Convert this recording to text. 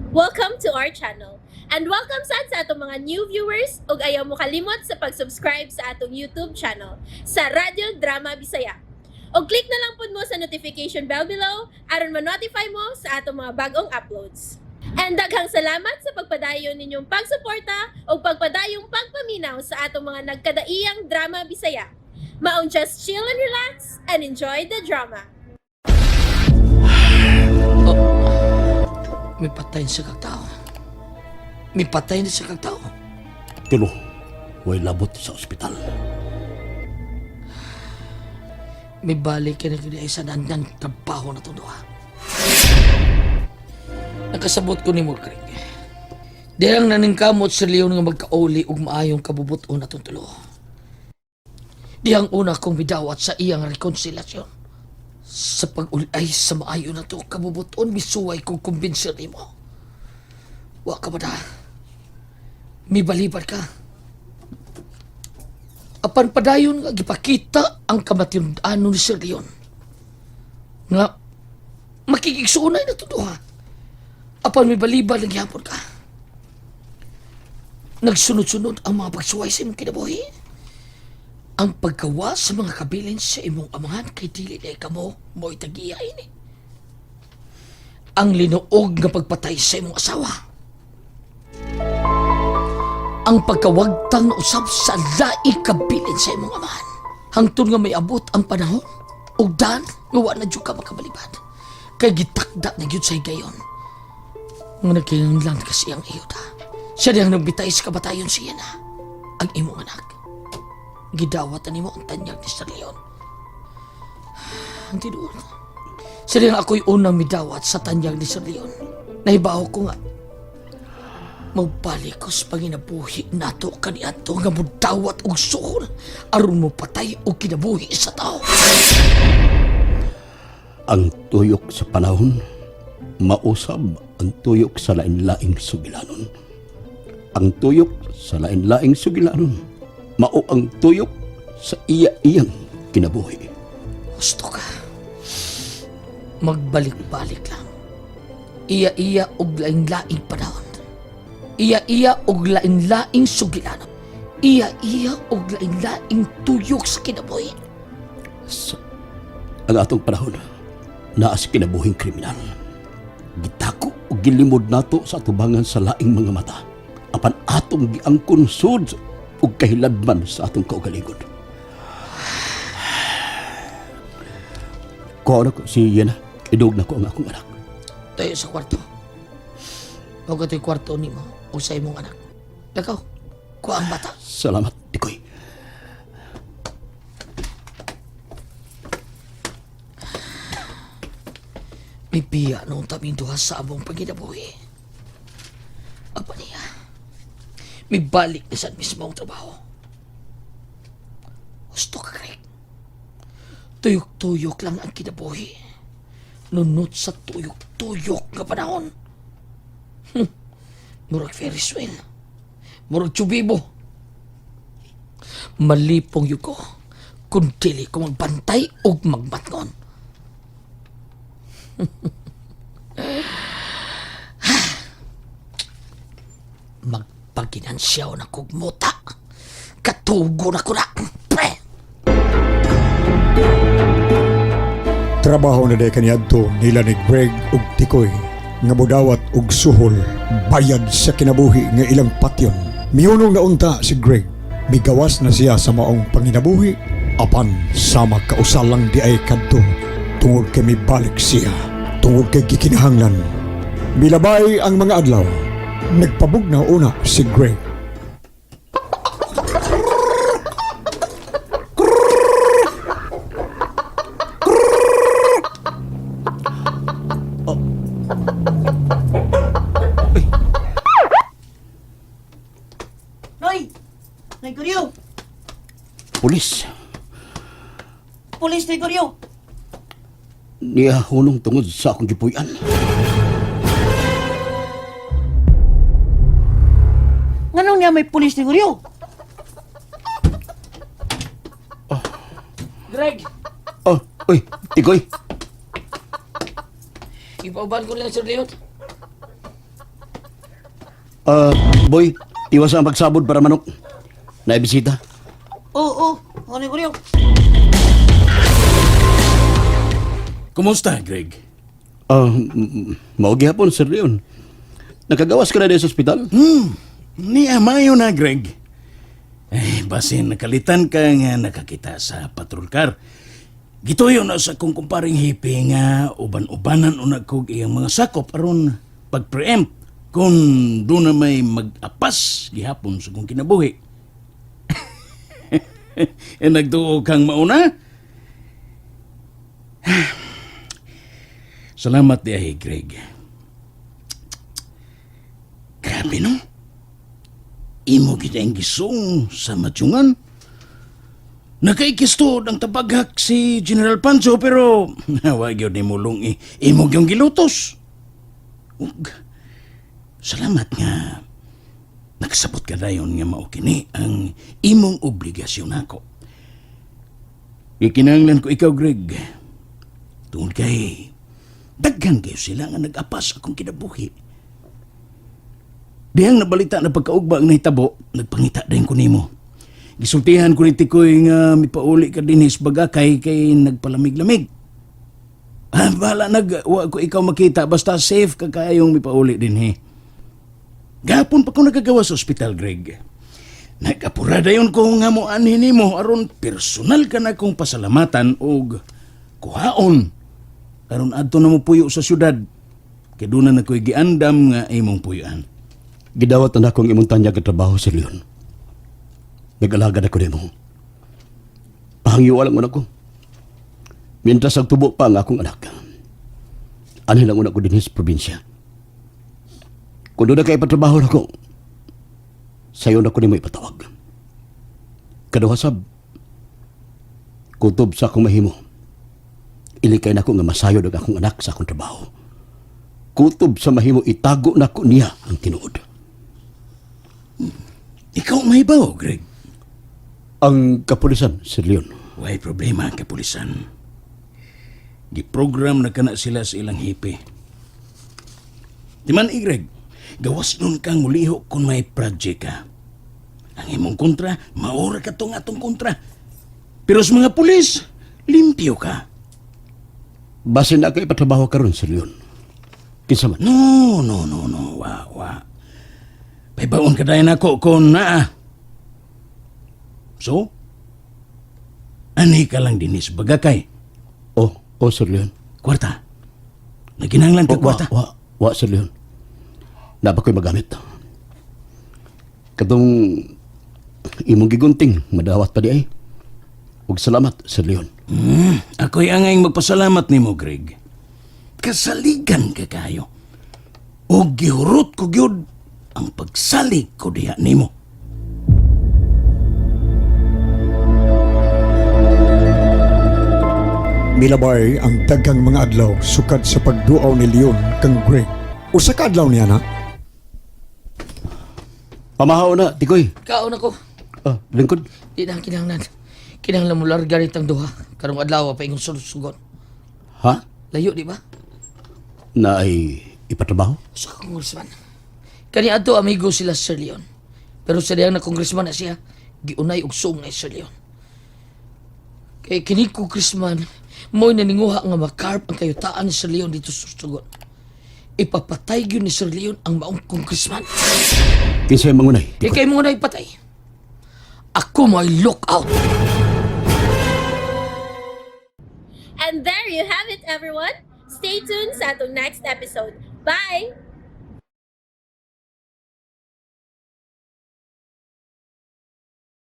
Welcome to our channel. And welcome sa atong mga new viewers ug ayaw mo kalimot sa pag-subscribe sa atong YouTube channel sa Radio Drama Bisaya. O click na lang pud mo sa notification bell below aron ma-notify mo sa atong mga bagong uploads. And daghang salamat sa pagpadayon ninyong pagsuporta o pagpadayong pagpaminaw sa atong mga nagkadaiyang Drama Bisaya. Maong just chill and relax and enjoy the drama. May patay na sa kagtao. May patay na sa kagtao. Pero, way labot sa ospital. May balik ka na kaya sa nandan trabaho na ito doha. Nakasabot ko ni mo, Craig. Dahil naningkamot sa Leon nga magkauli ug maayong kabubuton na itong tulo. Dihang una kong bidawat sa iyang rekonsilasyon. Sa pag-ulay sa maayo na to kabubuton, misuway kong kumbinsin ni mo. Wa ka ba na? May balibad ka. Apan padayon nga gipakita ang kamatinudanon ni Sir Leon. Nga, makikigsunay na to doha. Apan may balibad lang yapon ka. Nagsunod-sunod ang mga pagsuway sa imong kinabuhi. Ang pagkawa sa mga kabilin sa imong amahan kay dili na ikamo mo itagiyay ni. Ang linuog nga pagpatay sa imong asawa. Ang pagkawagtang usab sa laing kabilin sa imong amahan. Hangtod nga may abot ang panahon, ug dan nga wa na jud ka makabalibad. Kay gitakda na gyud sa higayon. Nga nagkinahanglan kasi ang iyuda. Siya diyang nagbitay sa kabatayon siya na, ang imong anak. Gidawat na mo ang tanyag ni Sir Leon. Ang tinuod. Siya ako'y unang midawat sa tanyag ni Sir Leon. Nahibaw ko nga. Magbalik ko sa panginabuhi nato kaniadto nga mudawat og suhol aron mo patay og kinabuhi sa tao. Ang tuyok sa panahon, mausab ang tuyok sa lain-laing sugilanon. Ang tuyok sa lain-laing sugilanon, mao ang tuyok sa iya-iyang kinabuhi. Gusto ka. Magbalik-balik lang. Iya-iya og laing-laing panahon. Iya-iya og laing-laing sugilanon. Iya-iya og laing-laing tuyok sa kinabuhi. Ang atong panahon, naa sa kinabuhing kriminal. Gitako o gilimod nato sa atubangan sa laing mga mata. Apan atong giangkon sud ug kahiladman sa atong kaugalingon. Ko ko si Yena, idog na ko ang akong anak. Tayo sa kwarto. Huwag ito'y kwarto ni mo o sa imong anak. Lakaw, kuha ang bata. Salamat, Dikoy. May piya noong taming duha sa among pagkinabuhi. Apa niya? May balik na sa mismo ang trabaho. Gusto ka, Craig. Tuyok-tuyok lang ang kinabuhi. Nunot sa tuyok-tuyok nga panahon. Murag Ferris wheel. Murag Chubibo. Malipong yuko kung dili ko magbantay o magmatngon. Magpaginansyaw na kugmuta. Katugo na ko na. Pre! Trabaho na day kaniadto nila ni Greg ug Tikoy nga modawat og suhol bayad sa kinabuhi nga ilang patyon. Miyunong na unta si Greg. Migawas na siya sa maong panginabuhi apan sama kausalang di ay kadto tungod kay mibalik siya tungod kay gikinahanglan. Milabay ang mga adlaw. Nagpabugnaw una si Greg. Noy! Noy Kuryo! Pulis, Pulis, Noy Kuryo! niya hunong tungod sa akong gipuy-an. Nganong niya may pulis, Noy Kuryo? Greg! Oh, uy, Tikoy. Ipauban ko lang, Sir Leon. Boy, iwas ang pagsabod para manok. Naibisita. Oo, ni Kuryo. Kumusta, Greg? Maugi hapon, Sir Leon. Nakagawas ka na din sa ospital? Niya mayo na, Greg. Basin nakalitan ka nga nakakita sa patrol car. Gituyo na sa kong kumparing hippie nga uban-ubanan unag kog iyang mga sakop aron pag-preempt kung doon na may mag-apas gihapon sa kong kinabuhi. Nagtuo kang mauna? Salamat diay, Greg. Grabe no? Imo kita ang gisong sa matyungan. Nakaikistod ang tabaghak si General Pancho pero wag yun ni mulong imo yung gilutos. Ug, salamat nga nakasabot ka dayon nga maukini ang imong obligasyon ako. Ikinahanglan ko ikaw, Greg. Tungod kay daghan kayo sila nga nag-apas akong kinabuhi. Dihang nabalita na pagkaugba ang nahitabo, nagpangita dahin ko nimo. Gisultihan ko ni Tikoy nga mipauli ka din bagakay kay nagpalamig-lamig. Bahala wa ko ikaw makita basta safe ka kayong mipauli din he. Gapon pa ko nagagawa sa ospital, Greg. Nagapura dayon ko nga mo anhin nimo aron personal ka na kong pasalamatan og kuhaon. Aron adto na mo puyo sa syudad. Kay doon na ko'y giandam nga imong puyuan. Gidawat na akong imong tanya ka trabaho, Sir Leon. Nag-alaga na ko nimo. Pahangyo lang ko. Mientras ang tubo pa ang akong anak. Ano lang una ko din sa probinsya. Kung doon na kayo patrabaho na ko, sayo na ko nimo ipatawag. Kaduhasab, kutob sa akong mahimo. Ilikay na ko nga masayod ang akong anak sa akong trabaho. Kutob sa mahimo itago na ko niya ang tinuod. Ikaw may bawo, Greg? Ang kapulisan, Sir Leon. Way problema ang kapulisan. Giprogram na kana sila sa ilang hipi. Di man, Greg, gawas nun kang muliho kung may project ka. Ang imong kontra, maura ka tong atong kontra. Pero sa mga pulis, limpyo ka. Basin na kayo patrabaho karon, Sir Leon. Kinsa man? No. Wa. Paibaon ka dahin ako kung naa. So, ani ka lang dinis bagakay. Sir Leon. Kwarta. Naginanglan ka kwarta. Wa, Sir Leon. Napa ko'y magamit. Katong imong gigunting, madawat pa di ay. Huwag salamat, Sir Leon. Ako'y angay magpasalamat nimo, Greg. Kasaligan ka kayo. O gihurot ko gyud ang pagsalig ko diha nimo. Milabay ang daghang mga adlaw sukad sa pagduaw ni Leon kang Greg. Usa ka adlaw niya na. Pamahaw na, Tikoy. Kaon ako. Lingkod. Di na kinahanglan. Kinahanglan mo larga ritang duha. Karong adlaw pa ingon sugot. Ha? Layo, di ba? Na ay ipatrabaho? Sa congressman. Kani ato amigo sila Sir Leon. Pero sa diyang na congressman na siya, giunay og sung na Sir Leon. Kay kini congressman, mo'y naninguha nga makarp ang kayutaan ni Sir Leon dito sa sugot. Ipapatay yun ni Sir Leon ang maong congressman. Kinsa yung mangunay? Di kayo mo na ipatay. Ako may look out. And there you have it, everyone. Stay tuned sa atong next episode. Bye!